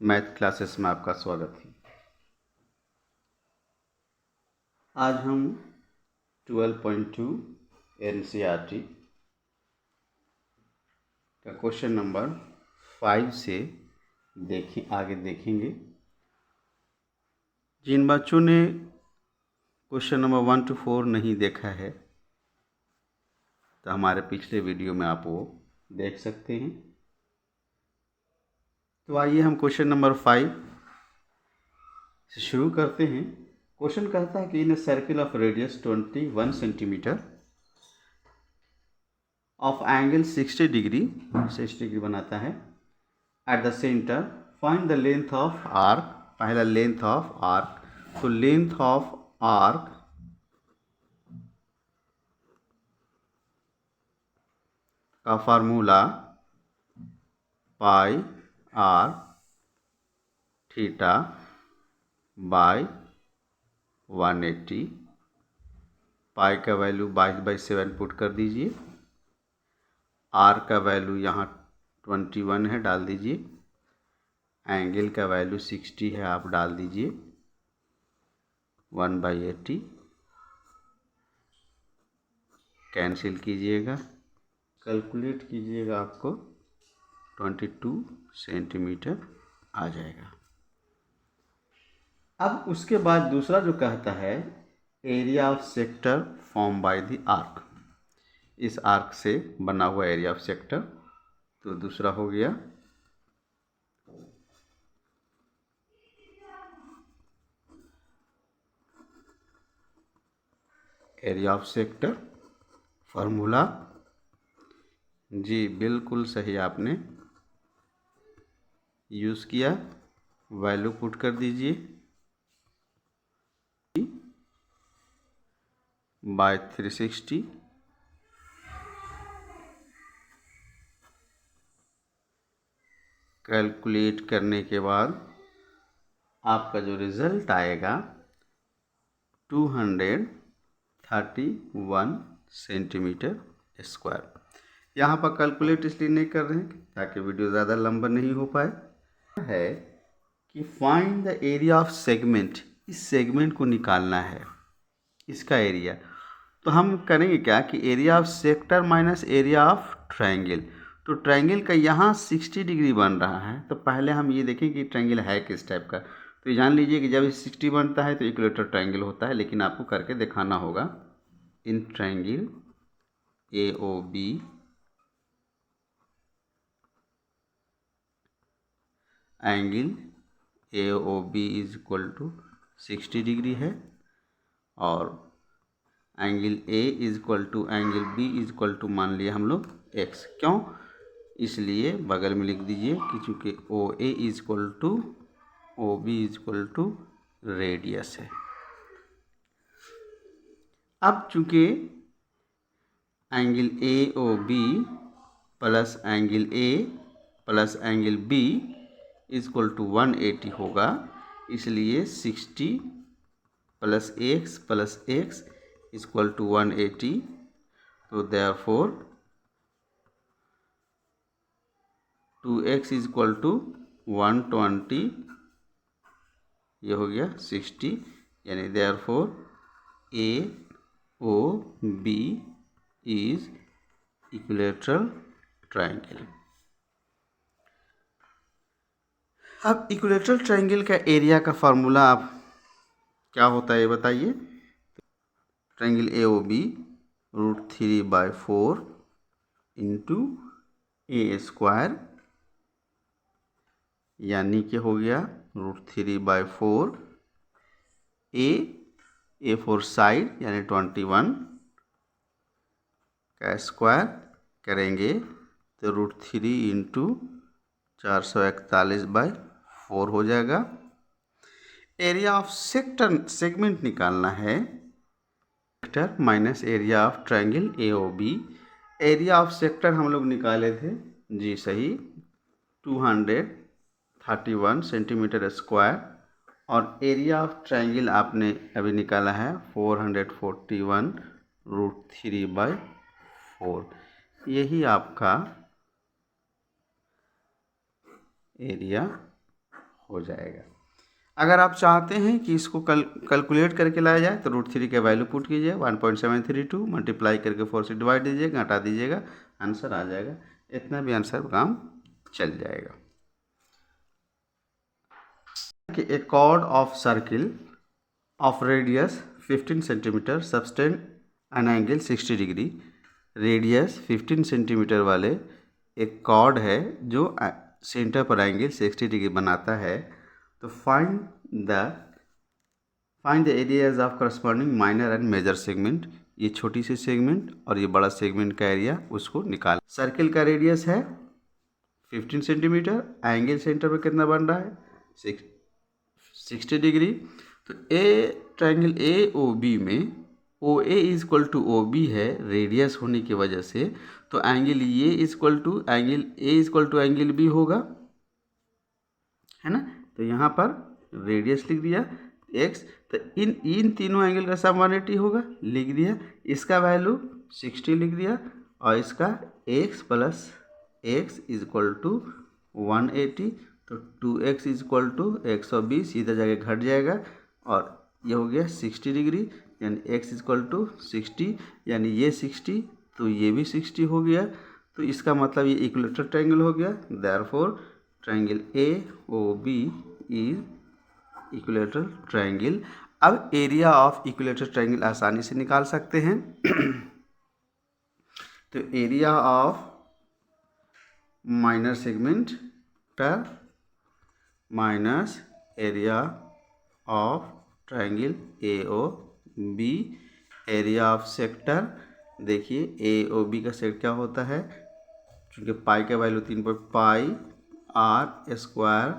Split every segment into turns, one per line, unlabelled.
Math classes में आपका स्वागत है। आज हम 12.2 एनसीईआरटी का क्वेश्चन नंबर 5 से आगे देखेंगे। जिन बच्चों ने क्वेश्चन नंबर 1 to 4 नहीं देखा है तो हमारे पिछले वीडियो में आप वो देख सकते हैं। तो आइए हम क्वेश्चन नंबर 5 से शुरू करते हैं। क्वेश्चन कहता है कि in circle of radius 21 centimetre of angle 60 degree बनाता है at the centre find the length of arc. पहला लेंथ ऑफ आर्क, तो लेंथ ऑफ आर्क का formula pi r theta by 180। पाई का वैल्यू 22/7 पुट कर दीजिए। आर का वैल्यू यहाँ 21 है, डाल दीजिए। एंगल का वैल्यू 60 है, आप डाल दीजिए 1/80। कैंसिल कीजिएगा, कैलकुलेट कीजिएगा, आपको 22 सेंटीमीटर आ जाएगा। अब उसके बाद दूसरा जो कहता है area of sector form by the arc. इस आर्क से बना हुआ एरिया ऑफ सेक्टर, तो दूसरा हो गया एरिया ऑफ सेक्टर फार्मूला। जी बिल्कुल सही आपने यूज़ किया। वैल्यू पुट कर दीजिए बाय 360। कैलकुलेट करने के बाद आपका जो रिज़ल्ट आएगा 231 सेंटीमीटर स्क्वायर। यहाँ पर कैलकुलेट इसलिए नहीं कर रहे हैं ताकि वीडियो ज़्यादा लंबा नहीं हो पाए। है कि find the area of segment, इस सेगमेंट को निकालना है, इसका एरिया। तो हम करेंगे क्या कि area of sector minus area of triangle. तो ट्रायंगल का यहाँ 60 डिग्री बन रहा है, तो पहले हम ये देखें कि ट्रायंगल है किस टाइप का। तो ये जान लीजिए कि जब 60 बनता है तो इक्वेटर ट्रायंगल होता है, लेकिन आपको करके दिखाना होगा। In triangle AOB angle AOB is equal to 60 degree है और angle A is equal to angle B is equal to मान लिया हम लोग x। क्यों? इसलिए बगल में लिख दीजिए कि चूँकि OA is equal to OB is equal to radius है। अब चूँकि angle AOB plus angle A plus angle B is equal to 180 होगा, इसलिए 60 plus x is equal to 180। तो therefore 2x is equal to 120, ये हो गया 60, यानी therefore AOB is equilateral triangle. अब इक्विलैटरल ट्रायंगल का एरिया का फार्मूला आप क्या होता है ये बताइए। Triangle AOB √3/4 into A square, यानी कि हो गया √3/4 A फोर साइड यानी 21 का स्क्वायर करेंगे तो √3 इंटू 441/4 हो जाएगा। एरिया ऑफ सेगमेंट निकालना है, sector minus area of triangle AOB। Area of sector हम लोग निकाले थे, जी सही, 231 सेंटीमीटर स्क्वायर, और एरिया ऑफ ट्रायंगल आपने अभी निकाला है 441 √3/4। यही आपका एरिया हो जाएगा। अगर आप चाहते हैं कि इसको कैलकुलेट करके लाया जाए तो √3 का वैल्यू पुट कीजिए, 1.732 मल्टीप्लाई करके 4 से डिवाइड दीजिएगा, घटा दीजिएगा, आंसर आ जाएगा। इतना भी आंसर काम चल जाएगा। कि a chord of circle of radius 15 centimetre subtend an angle 60 degree. Radius 15 centimetre वाले एक कॉर्ड है जो सेंटर पर एंगल 60 डिग्री बनाता है। तो find the areas of corresponding minor and major segment. ये छोटी सी सेगमेंट और ये बड़ा सेगमेंट का एरिया उसको निकाल। सर्किल का रेडियस है 15 सेंटीमीटर, एंगल सेंटर पर कितना बन रहा है 60 डिग्री। तो ट्रायंगल ए ओ बी में O A is equal to O B है रेडियस होने की वजह से, तो angle A is equal to angle A is equal to angle B होगा, है ना। तो यहाँ पर रेडियस लिख दिया एक्स, तो इन तीनों एंगल का सम 180 होगा, लिख दिया। इसका वैल्यू 60 लिख दिया और इसका x plus x is equal to 180, तो 2x इज इक्वल टू 120 इधर जाके घट जाएगा और ये हो गया 60 डिग्री, यानी x इज इक्वल टू 60, यानी ये 60 तो ये भी 60 हो गया। तो इसका मतलब ये इक्विलेटरल ट्रायंगल हो गया। Therefore triangle A O B is equilateral triangle. अब एरिया ऑफ इक्विलेटरल ट्रायंगल आसानी से निकाल सकते हैं। तो area of minor segment minus area of triangle A O B, area of sector. देखिए ए ओ बी का सेक्टर क्या होता है, क्योंकि पाई का value 3 pi are square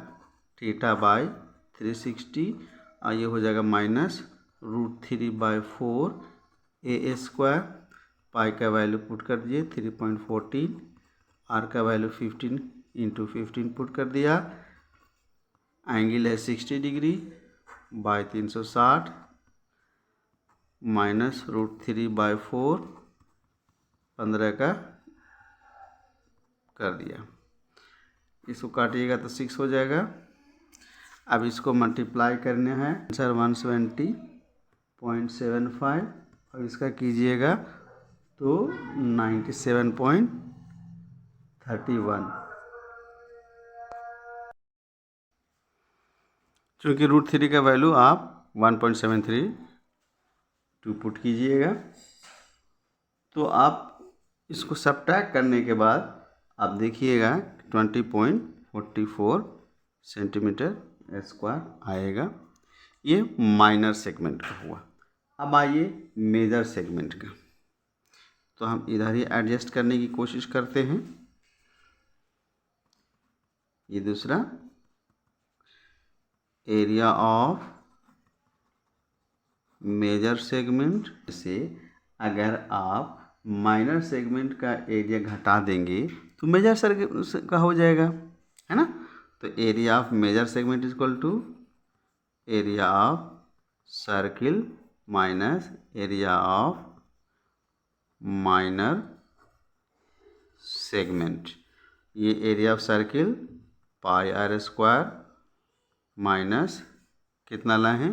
theta by 360 और ये हो जाएगा माइनस √3/4 ए स्क्वायर। पाई का वैल्यू पुट कर दिए 3.14, आर का वैल्यू 15 × 15 पुट कर दिया। एंगल है 60 डिग्री बाई 360 माइनस √3/4 15 का कर दिया। इसको काटिएगा तो 6 हो जाएगा। अब इसको मल्टीप्लाई करना है, आंसर 170.75 और इसका कीजिएगा तो 97.31। चूँकि √3 का वैल्यू आप 1.732 पुट कीजिएगा, तो आप इसको सब्ट्रैक्ट करने के बाद आप देखिएगा 20.44 सेंटीमीटर स्क्वायर आएगा। ये माइनर सेगमेंट का हुआ। अब आइए मेजर सेगमेंट का, तो हम इधर ही एडजस्ट करने की कोशिश करते हैं। ये दूसरा एरिया ऑफ मेजर सेगमेंट से अगर आप माइनर सेगमेंट का एरिया घटा देंगे तो मेजर सेगमेंट का हो जाएगा, है ना। तो area of major segment is equal to area of circle minus area of minor segment. ये area of circle pi are square minus कितना लाए हैं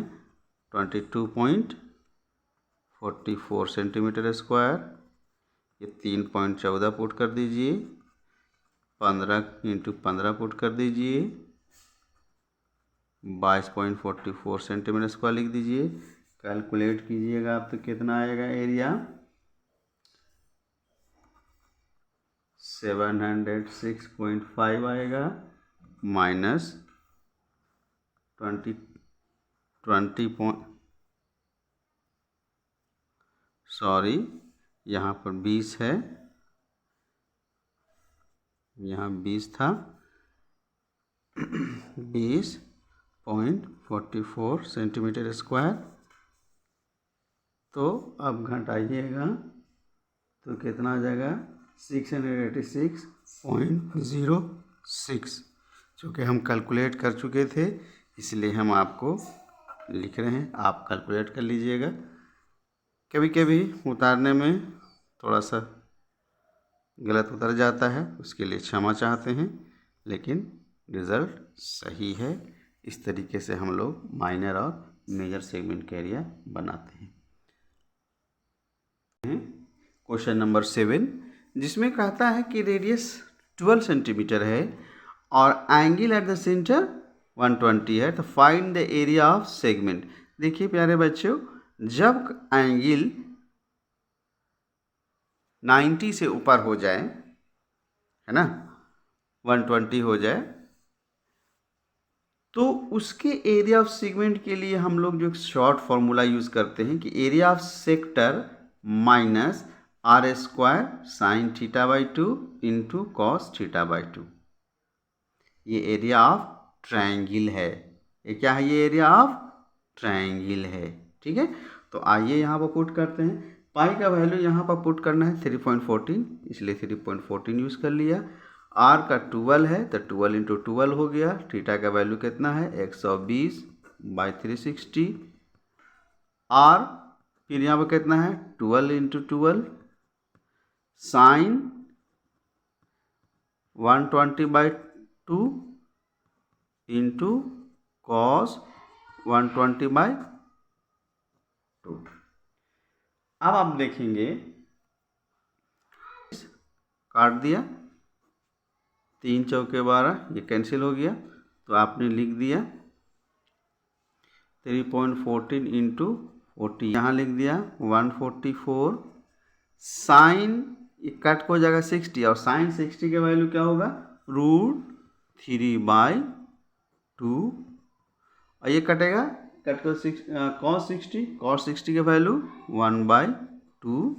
22.44 सेंटीमीटर स्क्वायर। ये 3.14 पुट कर दीजिए, 15 × 15 पुट कर दीजिए, 22.44 सेंटीमीटर स्क्वायर लिख दीजिए। कैलकुलेट कीजिएगा आप तो कितना आएगा एरिया 706.5 आएगा माइनस 20 यहाँ पर 20 है, यहाँ 20 था 20.44 सेंटीमीटर स्क्वायर। तो अब घटाइएगा तो कितना आ जाएगा 686.06। चूँकि हम कैलकुलेट कर चुके थे इसलिए हम आपको लिख रहे हैं, आप कैलकुलेट कर लीजिएगा। कभी कभी उतारने में थोड़ा सा गलत उतर जाता है, उसके लिए क्षमा चाहते हैं, लेकिन रिज़ल्ट सही है। इस तरीके से हम लोग माइनर और मेजर सेगमेंट का एरिया बनाते हैं। क्वेश्चन नंबर 7, जिसमें कहता है कि रेडियस 12 सेंटीमीटर है और एंगल एट द सेंटर 120 है, तो find the area of segment. देखिए प्यारे बच्चों, जब एंगल 90 से ऊपर हो जाए, है ना, 120 हो जाए, तो उसके एरिया ऑफ सेगमेंट के लिए हम लोग जो शॉर्ट फॉर्मूला यूज करते हैं कि area of sector minus r square sine theta by 2 into cos theta by 2। ये एरिया ऑफ ट्रायंगल है। ये क्या है? ये एरिया ऑफ ट्रायंगल है। ठीक है, तो आइए यहाँ पर पुट करते हैं। पाई का वैल्यू यहाँ पर पुट करना है 3.14, इसलिए 3.14 यूज़ कर लिया। आर का 12 है तो 12 इंटू 12 हो गया। थीटा का वैल्यू कितना है? 120 बाई 360। आर फिर यहाँ पर कितना है? 12 into 12 sine 120 by 2 into cos 120 by 2। अब आप देखेंगे, काट दिया, 3 चौके 12, ये कैंसिल हो गया, तो आपने लिख दिया 3.14 इंटू 40, यहाँ लिख दिया 144 साइन, ये कट को हो जाएगा 60, और साइन 60 का वैल्यू क्या होगा? √3/2, और ये कटेगा, कट को cos 60 का वैल्यू 1/2,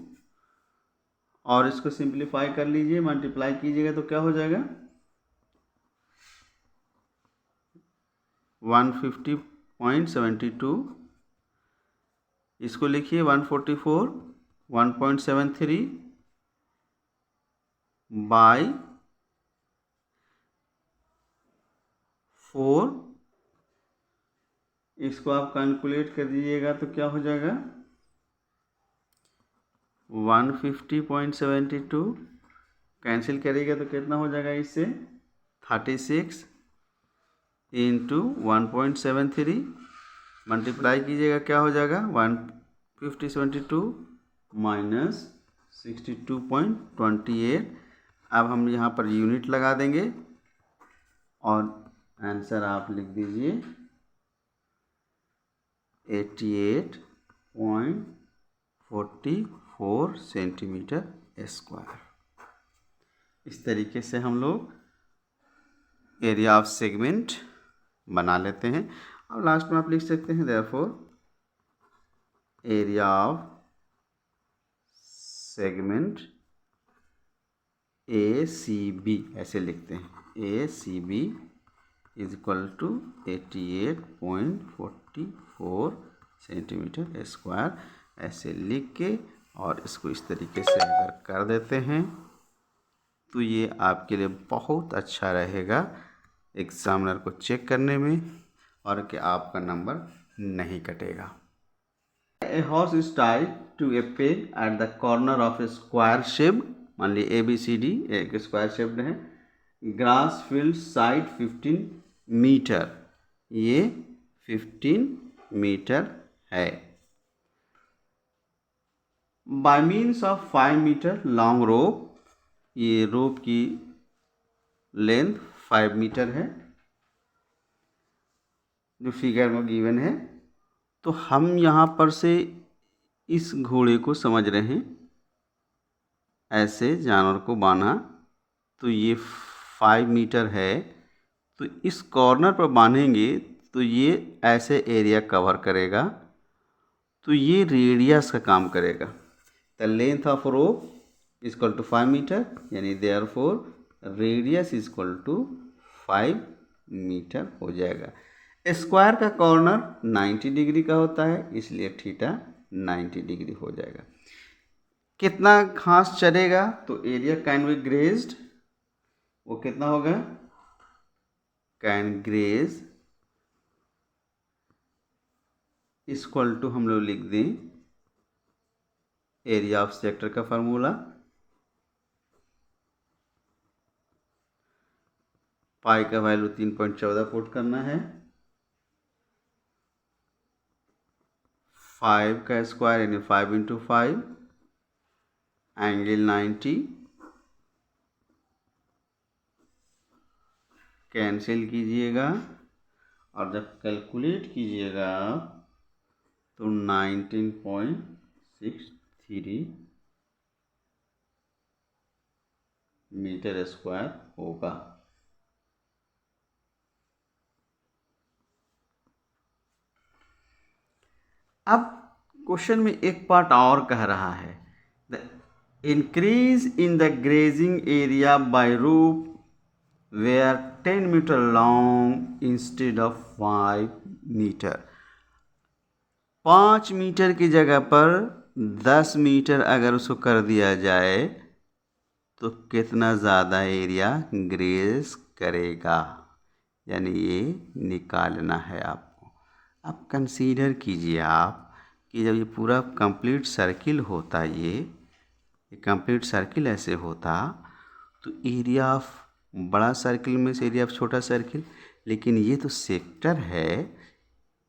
और इसको सिंप्लीफाई कर लीजिए, मल्टीप्लाई कीजिएगा तो क्या हो जाएगा? 150.72। इसको लिखिए 144 1.73 बाई 4। इसको आप कैलकुलेट कर दीजिएगा तो क्या हो जाएगा? 150.72 कैंसिल करिएगा तो कितना हो जाएगा? इससे 36 इंटू 1.73 मल्टीप्लाई कीजिएगा, क्या हो जाएगा? 150.72 माइनस 62.28। अब हम यहाँ पर यूनिट लगा देंगे और आंसर आप लिख दीजिए 88.44 सेंटीमीटर स्क्वायर। इस तरीके से हम लोग एरिया ऑफ सेगमेंट बना लेते हैं। और लास्ट में आप लिख सकते हैं therefore area of segment ACB, ऐसे लिखते हैं, ACB is equal to 88.44 centimetre square. ऐसे लिख के और इसको इस तरीके से अगर कर देते हैं तो ये आपके लिए बहुत अच्छा रहेगा एग्जामिनर को चेक करने में, और कि आपका नंबर नहीं कटेगा। A horse is tied to a peg at the corner of a square shape, मान लीजिए ABCD एक स्क्वायर शेप्ड है। ग्रास फील्ड साइड 15 मीटर, ये 15 मीटर है। By means of 5 metre long rope, ये रोप की लेंथ 5 मीटर है जो फिगर में गिवन है। तो हम यहाँ पर से इस घोड़े को समझ रहे हैं, ऐसे जानवर को बांधा, तो ये 5 मीटर है, तो इस कॉर्नर पर बांधेंगे तो ये ऐसे एरिया कवर करेगा, तो ये रेडियस का काम करेगा। The length of rope is equal to 5 metre, यानी therefore radius is equal to 5 metre हो जाएगा। स्क्वायर का कॉर्नर 90 डिग्री का होता है, इसलिए थीटा 90 डिग्री हो जाएगा। कितना घास चरेगा? तो एरिया कैन बी ग्रेज्ड, वो कितना होगा? कैन ग्रेज इक्वल टू, हम लोग लिख दें एरिया ऑफ सेक्टर का फार्मूला, पाई का वैल्यू 3.14 पुट करना है, 5 का स्क्वायर यानी 5 इंटू 5 एंगल 90, कैंसिल कीजिएगा और जब कैलकुलेट कीजिएगा तो 19.63 मीटर स्क्वायर होगा। अब क्वेश्चन में एक पार्ट और कह रहा है, the increase in the grazing area by rope were 10 metre long instead of 5 metre. 5 metre की जगह पर 10 मीटर अगर उसको कर दिया जाए तो कितना ज़्यादा एरिया ग्रेज करेगा, यानी ये निकालना है आपको। अब कंसीडर कीजिए आप कि जब ये पूरा कंप्लीट सर्किल होता, ये कंप्लीट सर्किल ऐसे होता तो एरिया ऑफ बड़ा सर्किल में से एरिया ऑफ छोटा सर्किल, लेकिन ये तो सेक्टर है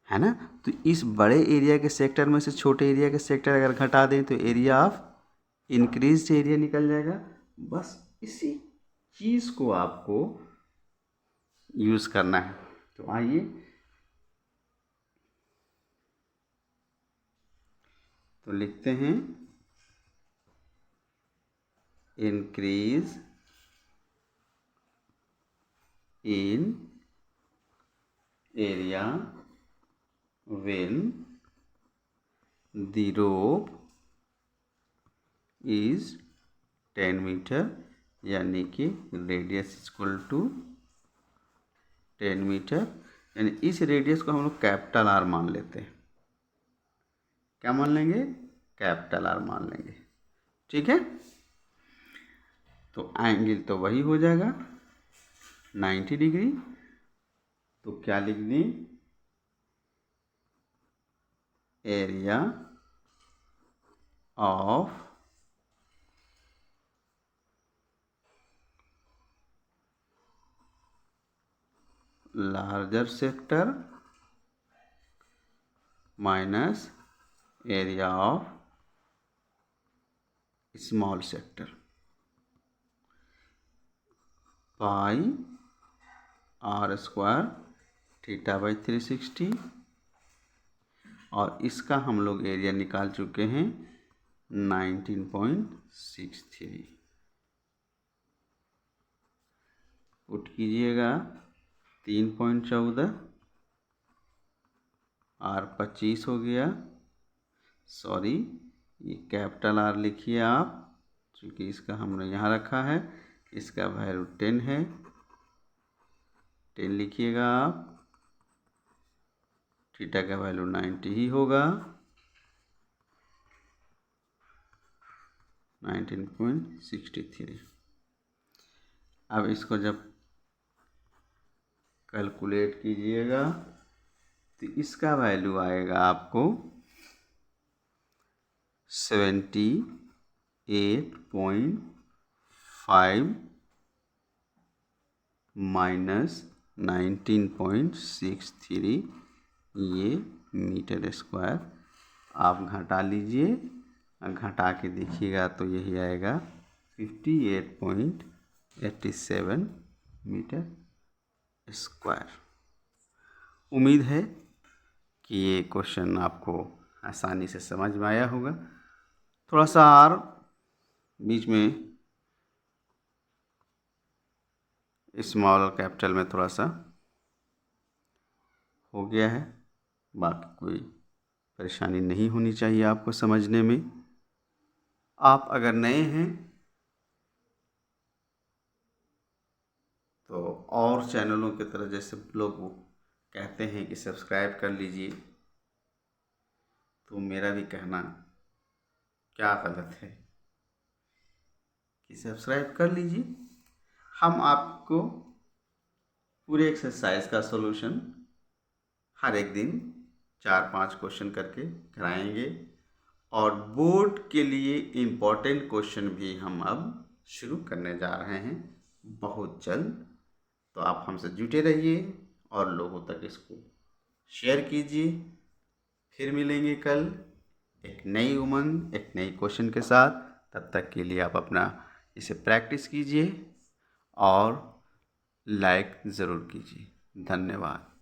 ना। तो इस बड़े एरिया के सेक्टर में से छोटे एरिया के सेक्टर अगर घटा दें तो एरिया ऑफ इंक्रीज एरिया निकल जाएगा। बस इसी चीज़ को आपको यूज़ करना है। तो आइए तो लिखते हैं increase in area when the rope is 10 metre, यानी कि रेडियस इक्वल टू 10 मीटर, यानी इस रेडियस को हम लोग कैपिटल आर मान लेते हैं। क्या मान लेंगे? कैपिटल आर मान लेंगे। ठीक है, तो एंगल तो वही हो जाएगा 90 डिग्री। तो क्या लिख दें? Area of larger sector minus area of small sector, pi are square theta by 360, और इसका हम लोग एरिया निकाल चुके हैं 19.63। पुट कीजिएगा 3.14, आर 25 हो गया। सॉरी, ये कैपिटल आर लिखिए आप, क्योंकि इसका हमने यहाँ रखा है, इसका वैल्यू 10 है। 10 लिखिएगा आप, थीटा का वैल्यू 90 ही होगा, 19.63। अब इसको जब कैलकुलेट कीजिएगा तो इसका वैल्यू आएगा आपको 78.5 माइनस 19.63, ये मीटर स्क्वायर। आप घटा लीजिए, घटा के देखिएगा तो यही आएगा 58.87 मीटर स्क्वायर। उम्मीद है कि ये क्वेश्चन आपको आसानी से समझ में आया होगा। थोड़ा सा और बीच में स्मॉल कैपिटल में थोड़ा सा हो गया है, बाकी कोई परेशानी नहीं होनी चाहिए आपको समझने में। आप अगर नए हैं तो और चैनलों की तरह जैसे लोग कहते हैं कि सब्सक्राइब कर लीजिए, तो मेरा भी कहना क्या गलत है कि सब्सक्राइब कर लीजिए। हम आपको पूरे एक्सरसाइज का सॉल्यूशन हर एक दिन 4-5 क्वेश्चन करके कराएंगे, और बोर्ड के लिए इम्पोर्टेंट क्वेश्चन भी हम अब शुरू करने जा रहे हैं बहुत जल्द। तो आप हमसे जुटे रहिए और लोगों तक इसको शेयर कीजिए। फिर मिलेंगे कल एक नई उमंग, एक नई क्वेश्चन के साथ। तब तक के लिए आप अपना इसे प्रैक्टिस कीजिए और लाइक ज़रूर कीजिए। धन्यवाद।